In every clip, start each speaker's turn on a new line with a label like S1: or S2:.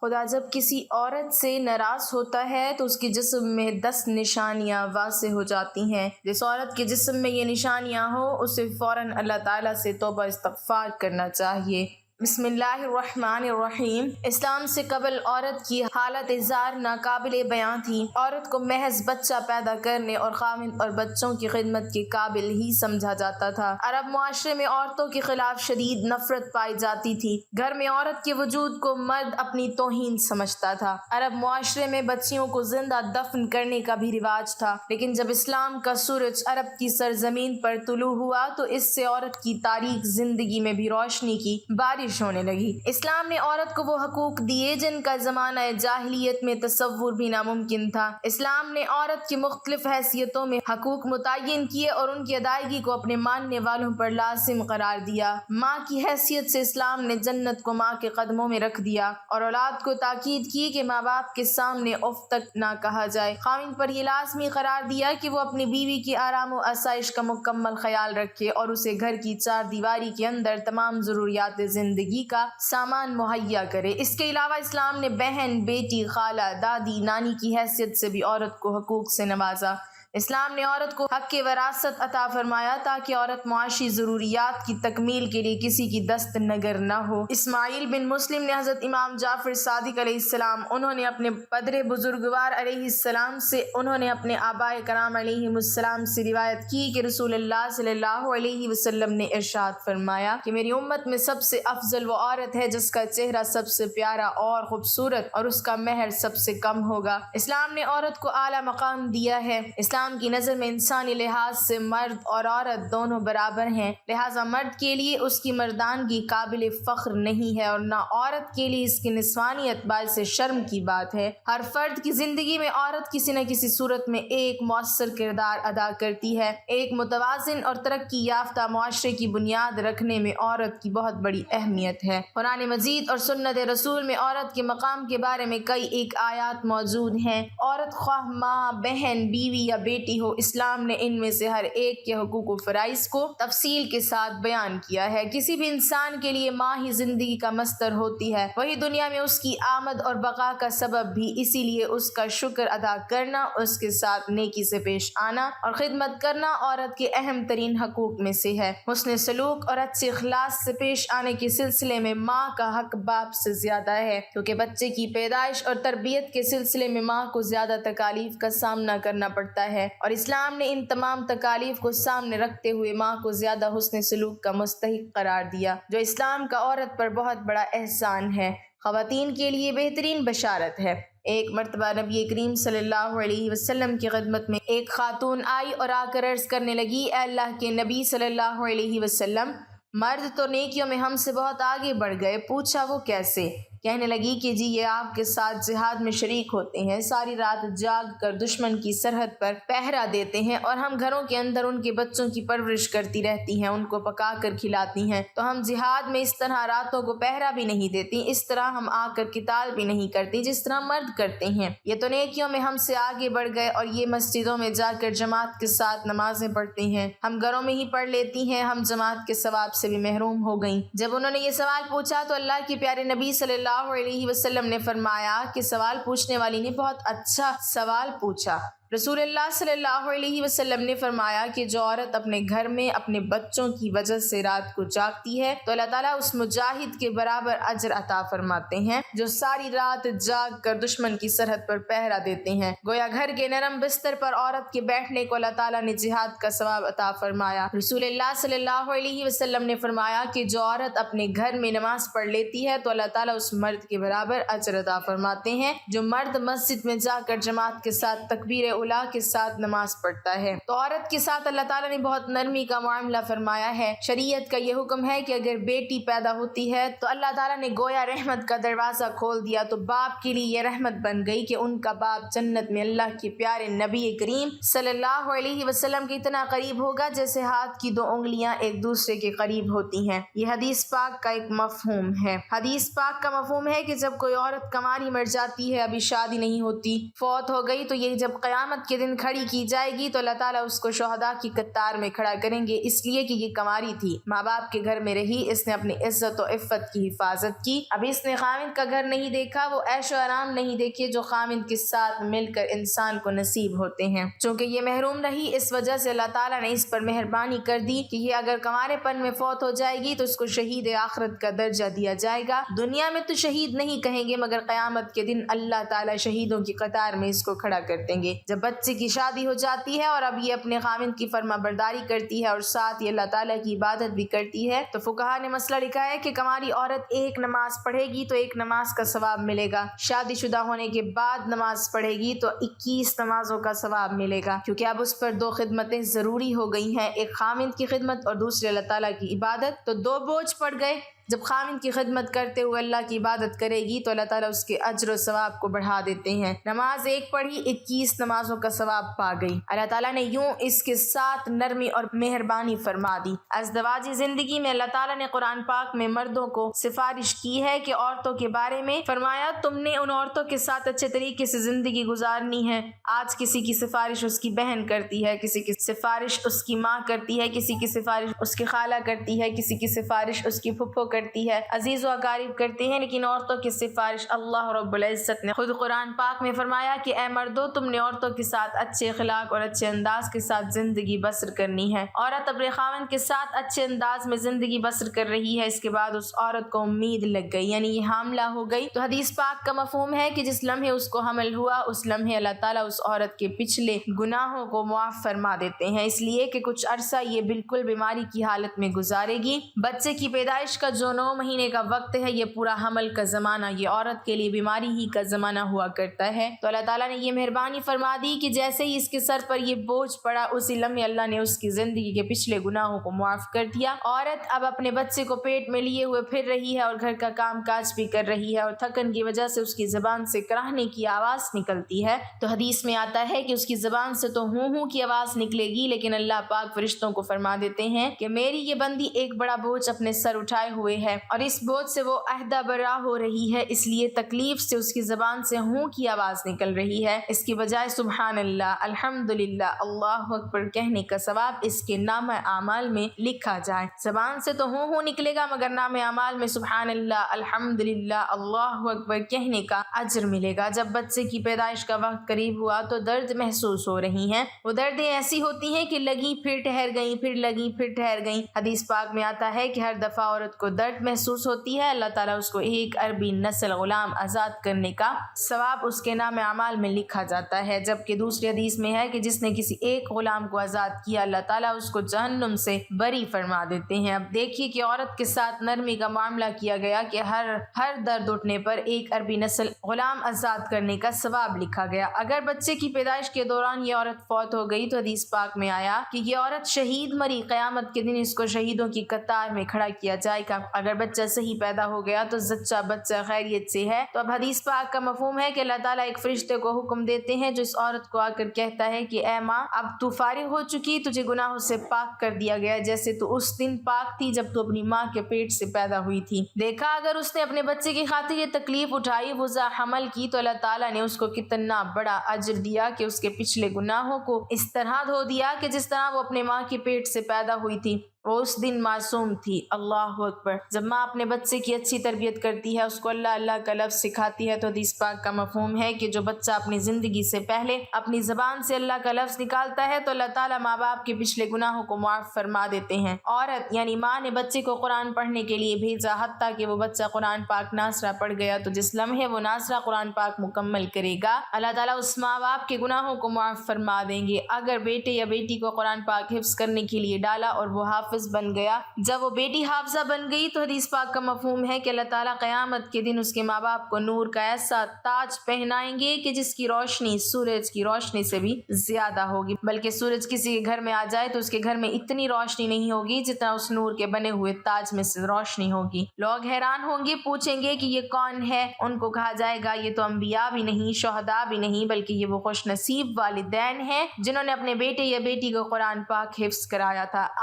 S1: خدا جب کسی عورت سے ناراض ہوتا ہے تو اس کے جسم میں 10 نشانیاں واضح ہو جاتی ہیں۔ جس عورت کے جسم میں یہ نشانیاں ہوں اسے فوراً اللہ تعالیٰ سے توبہ استغفار کرنا چاہیے۔ بسم اللہ الرحمن الرحیم۔ اسلام سے قبل عورت کی حالت زار ناقابل بیان تھی۔ عورت کو محض بچہ پیدا کرنے اور خاوند اور بچوں کی خدمت کے قابل ہی سمجھا جاتا تھا۔ عرب معاشرے میں عورتوں کے خلاف شدید نفرت پائی جاتی تھی۔ گھر میں عورت کے وجود کو مرد اپنی توہین سمجھتا تھا۔ عرب معاشرے میں بچیوں کو زندہ دفن کرنے کا بھی رواج تھا، لیکن جب اسلام کا سورج عرب کی سرزمین پر طلوع ہوا تو اس سے عورت کی تاریک زندگی میں بھی روشنی کی بارش ہونے لگی۔ اسلام نے عورت کو وہ حقوق دیے جن کا زمانہ جاہلیت میں تصور بھی ناممکن تھا۔ اسلام نے عورت کی مختلف حیثیتوں میں حقوق متعین کیے اور ان کی ادائیگی کو اپنے ماننے والوں پر لازم قرار دیا۔ ماں کی حیثیت سے اسلام نے جنت کو ماں کے قدموں میں رکھ دیا اور اولاد کو تاکید کی کہ ماں باپ کے سامنے اف تک نہ کہا جائے۔ خاوند پر یہ لازمی قرار دیا کہ وہ اپنی بیوی کی آرام و آسائش کا مکمل خیال رکھے اور اسے گھر کی 4 دیواری کے اندر تمام ضروریات زندگی کا سامان مہیا کرے۔ اس کے علاوہ اسلام نے بہن، بیٹی، خالہ، دادی، نانی کی حیثیت سے بھی عورت کو حقوق سے نوازا۔ اسلام نے عورت کو حق وراثت عطا فرمایا تاکہ عورت معاشی ضروریات کی تکمیل کے لیے کسی کی دست نگر نہ ہو۔ اسماعیل بن مسلم نے حضرت امام جعفر صادق علیہ السلام انہوں نے اپنے پدر بزرگوار علیہ السلام سے انہوں نے اپنے آبائے کرام علیہ السلام سے روایت کی کہ رسول اللہ صلی اللہ علیہ وسلم نے ارشاد فرمایا کہ میری امت میں سب سے افضل وہ عورت ہے جس کا چہرہ سب سے پیارا اور خوبصورت اور اس کا مہر سب سے کم ہوگا۔ اسلام نے عورت کو اعلیٰ مقام دیا ہے۔ اسلام کی نظر میں انسانی لحاظ سے مرد اور عورت دونوں برابر ہیں، لہٰذا مرد کے لیے اس کی مردانگی قابل فخر نہیں ہے اور نہ عورت کے لیے اس کی نسوانیت باعث شرم کی بات ہے۔ ہر فرد کی زندگی میں عورت کسی نہ کسی صورت میں ایک مؤثر کردار ادا کرتی ہے۔ ایک متوازن اور ترقی یافتہ معاشرے کی بنیاد رکھنے میں عورت کی بہت بڑی اہمیت ہے۔ قرآن مجید اور سنت رسول میں عورت کے مقام کے بارے میں کئی ایک آیات موجود ہیں۔ عورت خواہ ماں، بہن، بیوی یا بیٹی ہو، اسلام نے ان میں سے ہر ایک کے حقوق و فرائض کو تفصیل کے ساتھ بیان کیا ہے۔ کسی بھی انسان کے لیے ماں ہی زندگی کا مصدر ہوتی ہے، وہی دنیا میں اس کی آمد اور بقا کا سبب بھی، اسی لیے اس کا شکر ادا کرنا، اس کے ساتھ نیکی سے پیش آنا اور خدمت کرنا عورت کے اہم ترین حقوق میں سے ہے۔ حسن سلوک اور اچھے اخلاص سے پیش آنے کے سلسلے میں ماں کا حق باپ سے زیادہ ہے، کیونکہ بچے کی پیدائش اور تربیت کے سلسلے میں ماں کو زیادہ تکالیف کا سامنا کرنا پڑتا ہے، اور اسلام نے ان تمام تکالیف کو سامنے رکھتے ہوئے ماں کو زیادہ حسن سلوک کا مستحق قرار دیا، جو اسلام کا عورت پر بہت بڑا احسان ہے۔ خواتین کے لیے بہترین بشارت ہے۔ ایک مرتبہ نبی کریم صلی اللہ علیہ وسلم کی خدمت میں ایک خاتون آئی اور آ کر عرض کرنے لگی، اے اللہ کے نبی صلی اللہ علیہ وسلم، مرد تو نیکیوں میں ہم سے بہت آگے بڑھ گئے۔ پوچھا وہ کیسے؟ کہنے لگی کہ جی یہ آپ کے ساتھ جہاد میں شریک ہوتے ہیں، ساری رات جاگ کر دشمن کی سرحد پر پہرا دیتے ہیں، اور ہم گھروں کے اندر ان کے بچوں کی پرورش کرتی رہتی ہیں، ان کو پکا کر کھلاتی ہیں، تو ہم جہاد میں اس طرح راتوں کو پہرا بھی نہیں دیتی، اس طرح ہم آ کر قتال بھی نہیں کرتی جس طرح مرد کرتے ہیں۔ یہ تو نیکیوں میں ہم سے آگے بڑھ گئے، اور یہ مسجدوں میں جا کر جماعت کے ساتھ نمازیں پڑھتی ہیں، ہم گھروں میں ہی پڑھ لیتی ہیں، ہم جماعت کے ثواب سے بھی محروم ہو گئیں۔ جب انہوں نے یہ سوال پوچھا تو اللہ کے پیارے نبی صلی اللہ علیہ وسلم نے فرمایا کہ سوال پوچھنے والی نے بہت اچھا سوال پوچھا۔ رسول اللہ صلی اللہ علیہ وسلم نے فرمایا کہ جو عورت اپنے گھر میں اپنے بچوں کی وجہ سے رات کو جاگتی ہے تو اللہ تعالیٰ اس مجاہد کے برابر اجر عطا فرماتے ہیں جو ساری رات جاگ کر دشمن کی سرحد پر پہرا دیتے ہیں۔ گویا گھر کے نرم بستر پر عورت کے بیٹھنے کو اللہ تعالیٰ نے جہاد کا ثواب عطا فرمایا۔ رسول اللہ صلی اللہ علیہ وسلم نے فرمایا کہ جو عورت اپنے گھر میں نماز پڑھ لیتی ہے تو اللہ تعالیٰ اس مرد کے برابر اجر عطا فرماتے ہیں جو مرد مسجد میں جا کر جماعت کے ساتھ تکبیر اولا کے ساتھ نماز پڑھتا ہے۔ تو عورت کے ساتھ اللہ تعالیٰ نے بہت نرمی کا معاملہ فرمایا ہے۔ شریعت کا یہ حکم ہے کہ اگر بیٹی پیدا ہوتی ہے تو اللہ تعالیٰ نے گویا رحمت کا دروازہ کھول دیا، تو باپ کے لیے یہ رحمت بن گئی کہ ان کا باپ جنت میں اللہ کے پیارے نبی کریم صلی اللہ علیہ وسلم کے اتنا قریب ہوگا جیسے ہاتھ کی 2 انگلیاں ایک دوسرے کے قریب ہوتی ہیں۔ یہ حدیث پاک کا ایک مفہوم ہے۔ حدیث پاک کا مفہوم ہے کہ جب کوئی عورت کماری مر جاتی ہے، ابھی شادی نہیں ہوتی، فوت ہو گئی، تو یہ جب قیامت قیامت کے دن کھڑی کی جائے گی تو اللہ تعالیٰ اس کو شہداء کی قطار میں کھڑا کریں گے، اس لیے کہ یہ کنواری تھی، ماں باپ کے گھر میں رہی، اس نے اپنی عزت و عفت کی حفاظت کی۔ ابھی اس نے خاوند کا گھر نہیں دیکھا، وہ عیش و آرام نہیں دیکھے جو خاوند کے ساتھ مل کر انسان کو نصیب ہوتے ہیں۔ چونکہ یہ محروم رہی، اس وجہ سے اللہ تعالیٰ نے اس پر مہربانی کر دی کہ یہ اگر کنوارے پن میں فوت ہو جائے گی تو اس کو شہید آخرت کا درجہ دیا جائے گا۔ دنیا میں تو شہید نہیں کہیں گے، مگر قیامت کے دن اللہ تعالیٰ شہیدوں کی قطار میں اس کو کھڑا کر دیں گے۔ جب بچے کی شادی ہو جاتی ہے اور اب یہ اپنے خاوند کی فرما برداری کرتی ہے اور ساتھ یہ اللہ تعالیٰ کی عبادت بھی کرتی ہے، تو فقہا نے مسئلہ لکھا ہے کہ کنواری عورت ایک نماز پڑھے گی تو ایک نماز کا ثواب ملے گا، شادی شدہ ہونے کے بعد نماز پڑھے گی تو 21 نمازوں کا ثواب ملے گا، کیونکہ اب اس پر 2 خدمتیں ضروری ہو گئی ہیں، ایک خاوند کی خدمت اور دوسری اللہ تعالیٰ کی عبادت، تو 2 بوجھ پڑ گئے۔ جب خاوند کی خدمت کرتے ہوئے اللہ کی عبادت کرے گی تو اللہ تعالیٰ اس کے اجر و ثواب کو بڑھا دیتے ہیں۔ نماز ایک پڑھی 21 نمازوں کا ثواب پا گئی۔ اللہ تعالیٰ نے یوں اس کے ساتھ نرمی اور مہربانی فرما دی۔ ازدواجی زندگی میں اللہ تعالیٰ نے قرآن پاک میں مردوں کو سفارش کی ہے کہ عورتوں کے بارے میں فرمایا تم نے ان عورتوں کے ساتھ اچھے طریقے سے زندگی گزارنی ہے۔ آج کسی کی سفارش اس کی بہن کرتی ہے، کسی کی سفارش اس کی ماں کرتی ہے، کسی کی سفارش اس کی خالہ کرتی ہے، کسی کی سفارش اس کی پھپھو کرتی ہے، عزیز و اقارب کرتے ہیں، لیکن عورتوں کی سفارش اللہ رب العزت نے خود قرآن پاک میں فرمایا کہ اے مردو تم نے عورتوں کے ساتھ اچھے اخلاق اور اچھے انداز کے ساتھ زندگی بسر کرنی ہے۔ عورت اپنے خاوند کے ساتھ اچھے انداز میں زندگی بسر کر رہی ہے، اس کے بعد اس عورت کو امید لگ گئی، یعنی یہ حاملہ ہو گئی، تو حدیث پاک کا مفہوم ہے کہ جس لمحے اس کو حمل ہوا اس لمحے اللہ تعالیٰ اس عورت کے پچھلے گناہوں کو معاف فرما دیتے ہیں، اس لیے کہ کچھ عرصہ یہ بالکل بیماری کی حالت میں گزارے گی۔ بچے کی پیدائش کا جو 9 مہینے کا وقت ہے، یہ پورا حمل کا زمانہ یہ عورت کے لیے بیماری ہی کا زمانہ ہوا کرتا ہے، تو اللہ تعالیٰ نے یہ مہربانی فرما دی کہ جیسے ہی اس کے سر پر یہ بوجھ پڑا اسی لمحے اللہ نے اس کی زندگی کے پچھلے گناہوں کو معاف کر دیا۔ عورت اب اپنے بچے کو پیٹ میں لیے ہوئے پھر رہی ہے اور گھر کا کام کاج بھی کر رہی ہے، اور تھکن کی وجہ سے اس کی زبان سے کراہنے کی آواز نکلتی ہے، تو حدیث میں آتا ہے کہ اس کی زبان سے تو ہوں ہوں کی آواز نکلے گی، لیکن اللہ پاک فرشتوں کو فرما دیتے ہیں کہ میری یہ بندی ایک بڑا بوجھ اپنے سر اٹھائے ہوئے ہے اور اس بوجھ سے وہ عہدہ برا ہو رہی ہے، اس لیے تکلیف سے اس کی زبان سے ہوں کی آواز نکل رہی ہے، اس کی بجائے سبحان اللہ، الحمدللہ، اللہ اکبر کہنے کا ثواب اس کے نامہ اعمال میں لکھا جائے۔ زبان سے تو ہوں نکلے گا مگر نامہ اعمال میں سبحان اللہ، الحمدللہ، اللہ اکبر کہنے کا اجر ملے گا۔ جب بچے کی پیدائش کا وقت قریب ہوا تو درد محسوس ہو رہی ہیں، وہ دردیں ایسی ہوتی ہیں کہ لگی پھر ٹھہر گئیں، پھر لگی پھر ٹھہر گئیں۔ حدیث پاک میں آتا ہے کہ ہر دفعہ عورت کو درد محسوس ہوتی ہے اللہ تعالیٰ اس کو ایک عربی نسل غلام آزاد کرنے کا ثواب اس کے نام اعمال میں لکھا جاتا ہے، جبکہ دوسری حدیث میں ہے کہ جس نے کسی ایک غلام کو آزاد کیا اللہ تعالیٰ اس کو جہنم سے بری فرما دیتے ہیں۔ اب دیکھیے کہ عورت کے ساتھ نرمی کا معاملہ کیا گیا کہ ہر درد اٹھنے پر ایک عربی نسل غلام آزاد کرنے کا ثواب لکھا گیا۔ اگر بچے کی پیدائش کے دوران یہ عورت فوت ہو گئی تو حدیث پاک میں آیا کہ یہ عورت شہید مری، قیامت کے دن اس کو شہیدوں کی قطار میں کھڑا کیا جائے گا۔ اگر بچہ صحیح پیدا ہو گیا تو زچہ بچہ خیریت سے ہے، تو اب حدیث پاک کا مفہوم ہے کہ اللہ تعالیٰ ایک فرشتے کو حکم دیتے ہیں جو اس عورت کو آ کر کہتا ہے کہ اے ماں اب تو فارغ ہو چکی، تجھے گناہوں سے پاک کر دیا گیا جیسے تو اس دن پاک تھی جب تو اپنی ماں کے پیٹ سے پیدا ہوئی تھی۔ دیکھا اگر اس نے اپنے بچے کی خاطر یہ تکلیف اٹھائی، وضع حمل کی، تو اللہ تعالیٰ نے اس کو کتنا بڑا اجر دیا کہ اس کے پچھلے گناہوں کو اس طرح دھو دیا کہ جس طرح وہ اپنے ماں کے پیٹ سے پیدا ہوئی تھی، وہ اس دن معصوم تھی۔ اللہ اکبر۔ جب ماں اپنے بچے کی اچھی تربیت کرتی ہے، اس کو اللہ اللہ کا لفظ سکھاتی ہے، تو حدیث پاک کا مفہوم ہے کہ جو بچہ اپنی زندگی سے پہلے اپنی زبان سے اللہ کا لفظ نکالتا ہے تو اللہ تعالیٰ ماں باپ کے پچھلے گناہوں کو معاف فرما دیتے ہیں۔ عورت یعنی ماں نے بچے کو قرآن پڑھنے کے لیے بھیجا، حتیٰ کہ وہ بچہ قرآن پاک ناصرہ پڑھ گیا، تو جس لمحے وہ ناصرہ قرآن پاک مکمل کرے گا اللہ تعالیٰ اس ماں باپ کے گناہوں کو معاف فرما دیں گے۔ اگر بیٹے یا بیٹی کو قرآن پاک حفظ کرنے کے لیے ڈالا اور وہ حافظ بن گیا، جب وہ بیٹی حافظہ بن گئی تو حدیث پاک کا مفہوم ہے کہ اللہ تعالیٰ قیامت کے دن اس کے ماں باپ کو نور کا ایسا تاج پہنائیں گے کہ جس کی روشنی سورج کی روشنی سے بھی زیادہ ہوگی، بلکہ سورج کسی کے گھر میں آ جائے تو اس کے گھر میں اتنی روشنی نہیں ہوگی جتنا اس نور کے بنے ہوئے تاج میں سے روشنی ہوگی۔ لوگ حیران ہوں گے، پوچھیں گے کہ یہ کون ہے؟ ان کو کہا جائے گا یہ تو انبیاء بھی نہیں، شہداء بھی نہیں، بلکہ یہ وہ خوش نصیب والدین ہیں جنہوں نے اپنے بیٹے یا بیٹی کو قرآن پاک حفظ کرایا تھا۔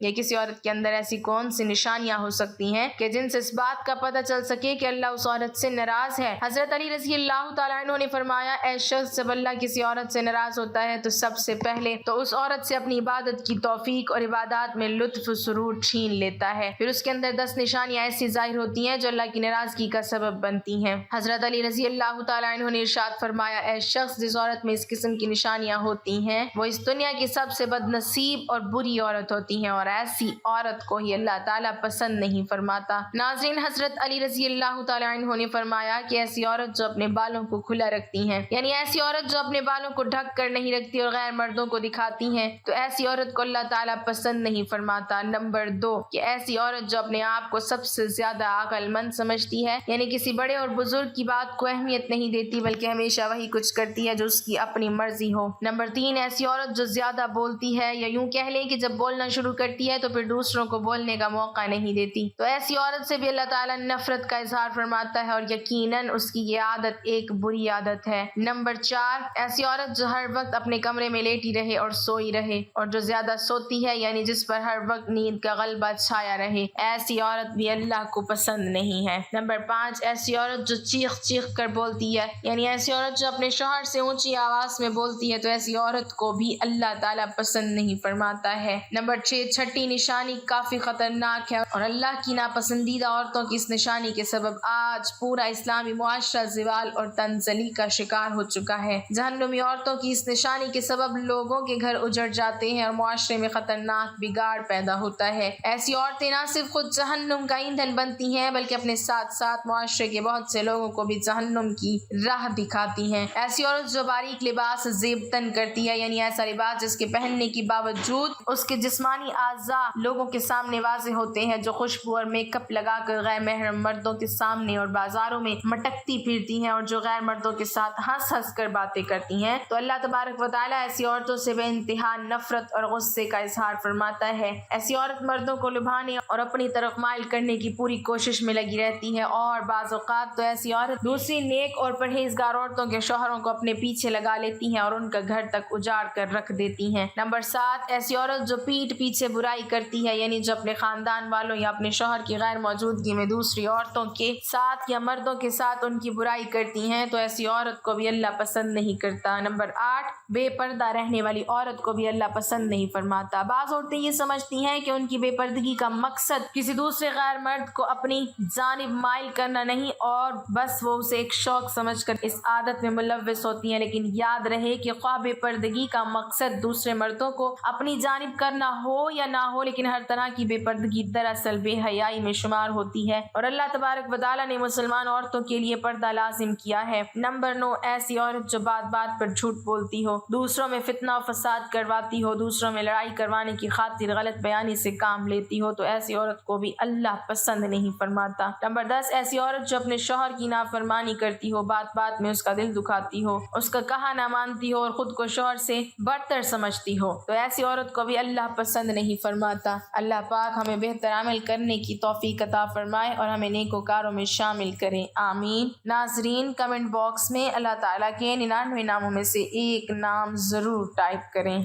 S1: یا کسی عورت کے اندر ایسی کون سی نشانیاں ہو سکتی ہیں کہ جن سے اس بات کا پتہ چل سکے کہ اللہ اس عورت سے ناراض ہے؟ حضرت علی رضی اللہ تعالیٰ عنہ نے فرمایا، اے شخص، جب اللہ کسی عورت سے ناراض ہوتا ہے تو سب سے پہلے تو اس عورت سے اپنی عبادت کی توفیق اور عبادات میں لطف و سرور چھین لیتا ہے، پھر اس کے اندر 10 نشانیاں ایسی ظاہر ہوتی ہیں جو اللہ کی ناراضگی کا سبب بنتی ہیں۔ حضرت علی رضی اللہ تعالیٰ عنہ نے ارشاد فرمایا، اے شخص، جس عورت میں اس قسم کی نشانیاں ہوتی ہیں وہ اس دنیا کی سب سے بد نصیب اور بری عورت ہوتی ہیں، اور ایسی عورت کو ہی اللہ تعالیٰ پسند نہیں فرماتا۔ ناظرین، حضرت علی رضی اللہ تعالیٰ عنہ نے فرمایا کہ ایسی عورت جو اپنے بالوں کو کھلا رکھتی ہیں، یعنی ایسی عورت جو اپنے بالوں کو ڈھک کر نہیں رکھتی اور غیر مردوں کو دکھاتی ہیں، تو ایسی عورت کو اللہ تعالیٰ پسند نہیں فرماتا۔ نمبر 2، کہ ایسی عورت جو اپنے آپ کو سب سے زیادہ عقل مند سمجھتی ہے، یعنی کسی بڑے اور بزرگ کی بات کو اہمیت نہیں دیتی بلکہ ہمیشہ وہی کچھ کرتی ہے جو اس کی اپنی مرضی ہو۔ نمبر 3، ایسی عورت جو زیادہ بولتی ہے، یا یوں کہہ لیں کہ جب بولنا شروع کرتی ہے تو پھر دوسروں کو بولنے کا موقع نہیں دیتی، تو ایسی عورت سے بھی اللہ تعالیٰ نفرت کا اظہار فرماتا ہے، اور یقیناً اس کی یہ عادت ایک بری عادت ہے۔ نمبر 4، ایسی عورت جو ہر وقت اپنے کمرے میں لیٹی رہے اور سوئی رہے، اور جو زیادہ سوتی ہے، یعنی جس پر ہر وقت نیند کا غلبہ چھایا رہے، ایسی عورت بھی اللہ کو پسند نہیں ہے۔ نمبر 5، ایسی عورت جو چیخ چیخ کر بولتی ہے، یعنی ایسی عورت جو اپنے شوہر سے اونچی آواز میں بولتی ہے، تو ایسی عورت کو بھی اللہ تعالیٰ پسند نہیں فرماتا ہے۔ نمبر 6، چھٹی نشانی کافی خطرناک ہے، اور اللہ کی ناپسندیدہ عورتوں کی اس نشانی کے سبب آج پورا اسلامی معاشرہ زوال اور تنزلی کا شکار ہو چکا ہے۔ جہنمی عورتوں کی اس نشانی کے سبب لوگوں کے گھر اجڑ جاتے ہیں اور معاشرے میں خطرناک بگاڑ پیدا ہوتا ہے۔ ایسی عورتیں نہ صرف خود جہنم کا ایندھن بنتی ہیں بلکہ اپنے ساتھ ساتھ معاشرے کے بہت سے لوگوں کو بھی جہنم کی راہ دکھاتی ہیں۔ ایسی عورت جو باریک لباس زیب تن کرتی ہے، یعنی ایسا لباس جس کے پہننے کے باوجود اس کے جسمانی اعضاء لوگوں کے سامنے واضح ہوتے ہیں، جو خوشبو اور میک اپ لگا کر غیر محرم مردوں کے سامنے اور بازاروں میں مٹکتی پھرتی ہیں، اور جو غیر مردوں کے ساتھ ہنس ہنس کر باتیں کرتی ہیں، تو اللہ تبارک و تعالیٰ ایسی عورتوں سے بے انتہا نفرت اور غصے کا اظہار فرماتا ہے۔ ایسی عورت مردوں کو لبھانے اور اپنی طرف مائل کرنے کی پوری کوشش میں لگی رہتی ہے، اور بعض اوقات تو ایسی عورت دوسری نیک اور پرہیزگار عورتوں کے شوہروں کو اپنے پیچھے لگا لیتی ہیں اور ان کا گھر تک اجاڑ کر رکھ دیتی ہیں۔ نمبر 7، ایسی عورت جو پیٹھ پیچھے برائی کرتی ہے، یعنی جو اپنے خاندان والوں یا اپنے شوہر کی غیر موجودگی میں دوسری عورتوں کے ساتھ یا مردوں کے ساتھ ان کی برائی کرتی ہیں، تو ایسی عورت کو بھی اللہ پسند نہیں کرتا۔ نمبر 8، بے پردہ رہنے والی عورت کو بھی اللہ پسند نہیں فرماتا۔ بعض عورتیں یہ سمجھتی ہیں کہ ان کی بے پردگی کا مقصد کسی دوسرے غیر مرد کو اپنی جانب مائل کرنا نہیں، اور بس وہ اسے ایک شوق سمجھ کر اس عادت میں ملوث ہوتی ہیں، لیکن یاد رہے کہ خواہ بے پردگی کا مقصد دوسرے مردوں کو اپنی جانب کرنا ہو یا نہ ہو، لیکن ہر طرح کی بے پردگی دراصل بے حیائی میں شمار ہوتی ہے، اور اللہ تبارک و تعالیٰ نے مسلمان عورتوں کے لیے پردہ لازم کیا ہے۔ نمبر 9، ایسی عورت جو بات بات پر جھوٹ بولتی ہو، دوسروں میں فتنہ و فساد کرواتی ہو، دوسروں میں لڑائی کروانے کی خاطر غلط بیانی سے کام لیتی ہو، تو ایسی عورت کو بھی اللہ پسند نہیں فرماتا۔ نمبر 10، ایسی عورت جو اپنے شوہر کی نافرمانی کرتی ہو، بات بات میں اس کا دل دکھاتی ہو، اس کا کہا نہ مانتی ہو اور خود کو شوہر سے برتر سمجھتی ہو، تو ایسی عورت کو بھی اللہ پسند نہیں فرماتا۔ اللہ پاک ہمیں بہتر عمل کرنے کی توفیق عطا فرمائے اور ہمیں نیکوکاروں میں شامل کریں، آمین۔ ناظرین، کمنٹ باکس میں اللہ تعالیٰ کے 99 ناموں میں سے ایک نام ضرور ٹائپ کریں۔